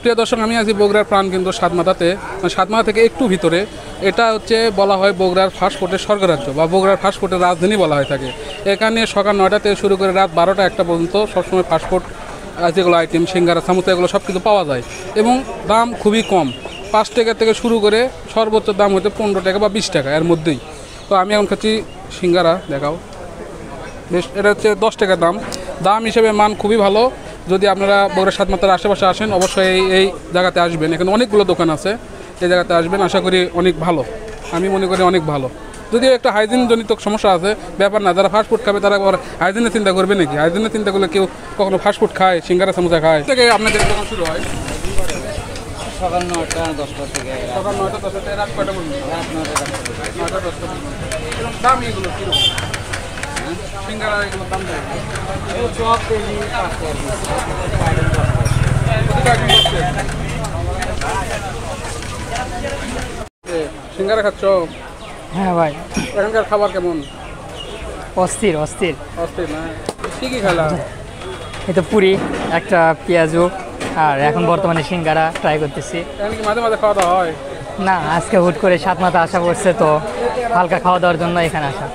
প্রিয় দর্শক, আমি আছি বগুড়ার প্রাণকেন্দ্র সাতমাথাতে। সাতমাথা থেকে একটু ভিতরে। এটা হচ্ছে বলা হয় বগুড়ার ফাস্টফুডের স্বর্গরাজ্য বা বগুড়ার ফাস্টফুডের রাজধানী বলা হয়ে থাকে। এখানে সকাল 9টা থেকে শুরু করে রাত 12টা 1টা পর্যন্ত সবসময় ফাস্টফুড যেগুলো আইটেম, সিঙ্গারা, সামোসা, এগুলো সব কিছু পাওয়া যায় এবং দাম খুবই কম। 5 টাকা থেকে শুরু করে সর্বোচ্চ দাম হতে 15 টাকা বা 20 টাকা, এর মধ্যেই। তো আমি এখন খাচ্ছি সিঙ্গারা। দেখাও, বেশ, এটা হচ্ছে 10 টাকা দাম হিসেবে মান খুবই ভালো। যদি আপনারা বগুড়া সাতমাথার আশেপাশে আসেন, অবশ্যই এই জায়গাতে আসবেন। এখানে অনেকগুলো দোকান আছে, এই জায়গাতে আসবেন, আশা করি অনেক ভালো। আমি মনে করি অনেক ভালো। যদিও একটা হাইজিনজনিত সমস্যা আছে, ব্যাপার না। যারা ফাস্টফুড খাবে তারা আবার হাইজিনের চিন্তা করবে নাকি? হাইজিনের চিন্তা করলে কেউ কখনো ফাস্টফুড খায়, সিঙ্গারা সামোসা খায়? থেকে আপনাদের দোকান শুরু হয় সকাল 9টা 10টা থেকে সকাল 9টা 10টা থেকে রাত কয়টা পর্যন্ত? রাত 9টা 9টা 10টা পর্যন্ত। এরকম দাম এগুলো কীরকম? সিঙ্গারা এগুলোর দাম দেয় সব কেজি 5 সিঙ্গারা খাচ্ছ? হ্যাঁ ভাই, এখানকার খাবার কেমন? অস্থির অস্থির। অস্থির না? কী কী খেলা? এই তো পুরি, একটা পেঁয়াজু, আর এখন বর্তমানে সিঙ্গারা ট্রাই করতেছি। এখানে কি মাঝে মাঝে খাওয়া দাওয়া হয়? না, আজকে হুট করে সাতমাথা আসা করছে, তো হালকা খাওয়া দাওয়ার জন্য এখানে আসা।